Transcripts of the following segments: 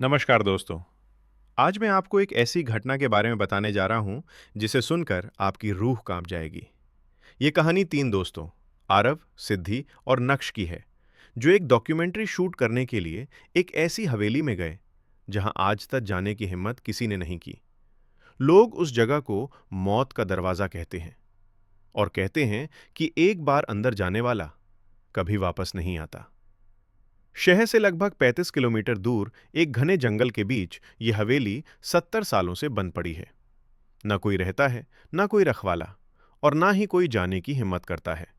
नमस्कार दोस्तों। आज मैं आपको एक ऐसी घटना के बारे में बताने जा रहा हूं जिसे सुनकर आपकी रूह कांप जाएगी। ये कहानी तीन दोस्तों आरव, सिद्धि और नक्श की है, जो एक डॉक्यूमेंट्री शूट करने के लिए एक ऐसी हवेली में गए जहां आज तक जाने की हिम्मत किसी ने नहीं की। लोग उस जगह को मौत का दरवाजा कहते हैं और कहते हैं कि एक बार अंदर जाने वाला कभी वापस नहीं आता। शहर से लगभग 35 किलोमीटर दूर एक घने जंगल के बीच ये हवेली 70 सालों से बंद पड़ी है। न कोई रहता है, न कोई रखवाला और ना ही कोई जाने की हिम्मत करता है।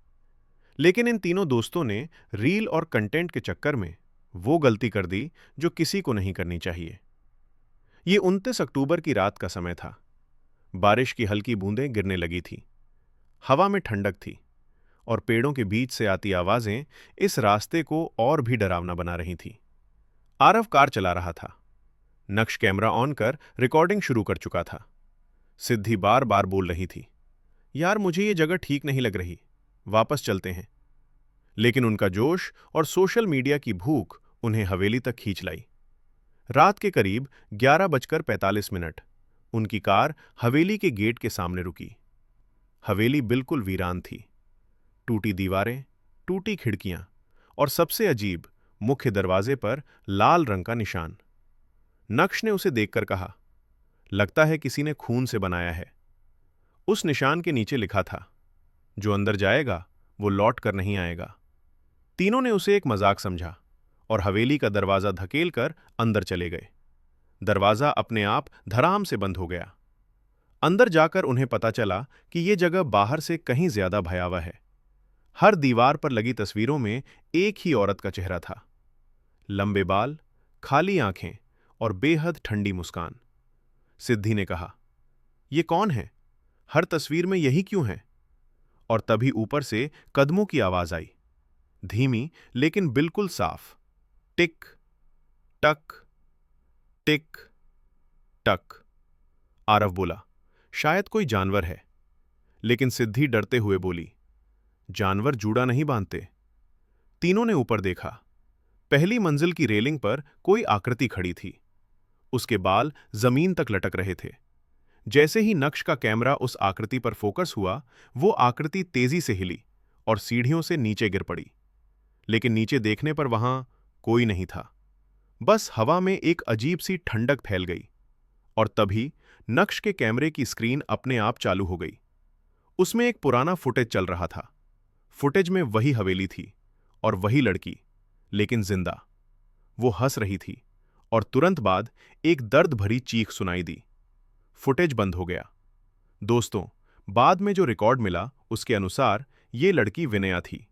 लेकिन इन तीनों दोस्तों ने रील और कंटेंट के चक्कर में वो गलती कर दी जो किसी को नहीं करनी चाहिए। ये 29 अक्टूबर की रात का समय था। बारिश की हल्की बूंदें गिरने लगी थी। हवा में ठंडक थी और पेड़ों के बीच से आती आवाजें इस रास्ते को और भी डरावना बना रही थीं। आरव कार चला रहा था। नक्श कैमरा ऑन कर रिकॉर्डिंग शुरू कर चुका था। सिद्धि बार बार बोल रही थी, यार मुझे ये जगह ठीक नहीं लग रही, वापस चलते हैं। लेकिन उनका जोश और सोशल मीडिया की भूख उन्हें हवेली तक खींच लाई। रात के करीब 11:45 उनकी कार हवेली के गेट के सामने रुकी। हवेली बिल्कुल वीरान थी। टूटी दीवारें, टूटी खिड़कियां और सबसे अजीब, मुख्य दरवाजे पर लाल रंग का निशान। नक्श ने उसे देखकर कहा, लगता है किसी ने खून से बनाया है। उस निशान के नीचे लिखा था, जो अंदर जाएगा वो लौट कर नहीं आएगा। तीनों ने उसे एक मजाक समझा और हवेली का दरवाजा धकेल कर अंदर चले गए। दरवाजा अपने आप धड़ाम से बंद हो गया। अंदर जाकर उन्हें पता चला कि यह जगह बाहर से कहीं ज्यादा भयावह है। हर दीवार पर लगी तस्वीरों में एक ही औरत का चेहरा था। लंबे बाल, खाली आंखें और बेहद ठंडी मुस्कान। सिद्धि ने कहा, यह कौन है? हर तस्वीर में यही क्यों है? और तभी ऊपर से कदमों की आवाज आई, धीमी लेकिन बिल्कुल साफ। टिक टक, टिक टक। आरव बोला, शायद कोई जानवर है। लेकिन सिद्धि डरते हुए बोली, जानवर जूड़ा नहीं बांधते। तीनों ने ऊपर देखा। पहली मंजिल की रेलिंग पर कोई आकृति खड़ी थी। उसके बाल जमीन तक लटक रहे थे। जैसे ही नक्श का कैमरा उस आकृति पर फोकस हुआ, वो आकृति तेजी से हिली और सीढ़ियों से नीचे गिर पड़ी। लेकिन नीचे देखने पर वहां कोई नहीं था। बस हवा में एक अजीब सी ठंडक फैल गई। और तभी नक्श के कैमरे की स्क्रीन अपने आप चालू हो गई। उसमें एक पुराना फुटेज चल रहा था। फुटेज में वही हवेली थी और वही लड़की, लेकिन जिंदा। वो हंस रही थी और तुरंत बाद एक दर्द भरी चीख सुनाई दी। फुटेज बंद हो गया। दोस्तों, बाद में जो रिकॉर्ड मिला उसके अनुसार ये लड़की विनया थी।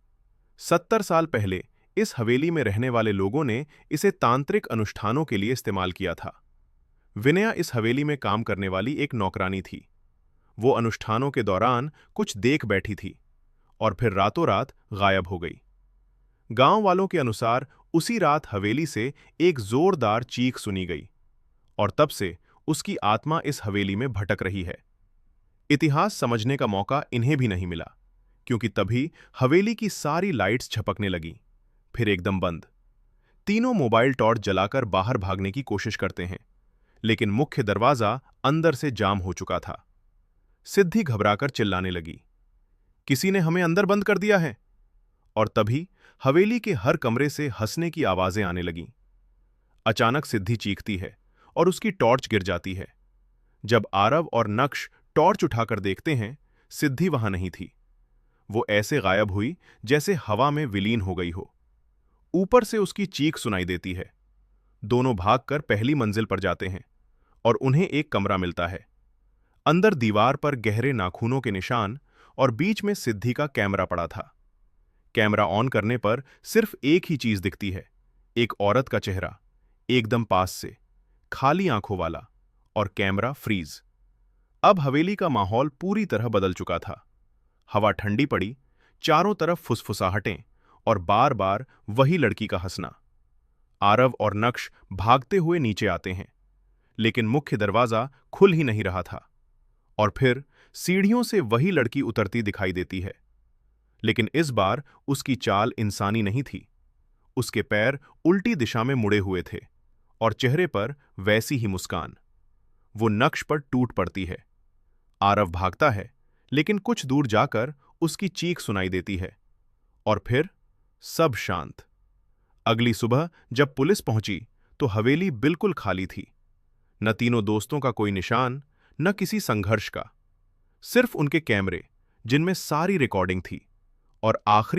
70 साल पहले इस हवेली में रहने वाले लोगों ने इसे तांत्रिक अनुष्ठानों के लिए इस्तेमाल किया था। विनया इस हवेली में काम करने वाली एक नौकरानी थी। वो अनुष्ठानों के दौरान कुछ देख बैठी थी और फिर रातों रात गायब हो गई। गांव वालों के अनुसार उसी रात हवेली से एक जोरदार चीख सुनी गई और तब से उसकी आत्मा इस हवेली में भटक रही है। इतिहास समझने का मौका इन्हें भी नहीं मिला, क्योंकि तभी हवेली की सारी लाइट्स झपकने लगीं, फिर एकदम बंद। तीनों मोबाइल टॉर्च जलाकर बाहर भागने की कोशिश करते हैं, लेकिन मुख्य दरवाजा अंदर से जाम हो चुका था। सिद्धि घबराकर चिल्लाने लगी, किसी ने हमें अंदर बंद कर दिया है। और तभी हवेली के हर कमरे से हंसने की आवाजें आने लगीं। अचानक सिद्धि चीखती है और उसकी टॉर्च गिर जाती है। जब आरव और नक्श टॉर्च उठाकर देखते हैं, सिद्धि वहां नहीं थी। वो ऐसे गायब हुई जैसे हवा में विलीन हो गई हो। ऊपर से उसकी चीख सुनाई देती है। दोनों भागकर पहली मंजिल पर जाते हैं और उन्हें एक कमरा मिलता है। अंदर दीवार पर गहरे नाखूनों के निशान और बीच में सिद्धि का कैमरा पड़ा था। कैमरा ऑन करने पर सिर्फ एक ही चीज दिखती है, एक औरत का चेहरा, एकदम पास से, खाली आंखों वाला, और कैमरा फ्रीज। अब हवेली का माहौल पूरी तरह बदल चुका था। हवा ठंडी पड़ी, चारों तरफ फुसफुसाहटें और बार बार वही लड़की का हंसना। आरव और नक्श भागते हुए नीचे आते हैं, लेकिन मुख्य दरवाजा खुल ही नहीं रहा था। और फिर सीढ़ियों से वही लड़की उतरती दिखाई देती है, लेकिन इस बार उसकी चाल इंसानी नहीं थी। उसके पैर उल्टी दिशा में मुड़े हुए थे और चेहरे पर वैसी ही मुस्कान। वो नक्श पर टूट पड़ती है। आरव भागता है, लेकिन कुछ दूर जाकर उसकी चीख सुनाई देती है। और फिर सब शांत। अगली सुबह जब पुलिस पहुंची तो हवेली बिल्कुल खाली थी। न तीनों दोस्तों का कोई निशान, न किसी संघर्ष का। सिर्फ उनके कैमरे, जिनमें सारी रिकॉर्डिंग थी। और आखिरी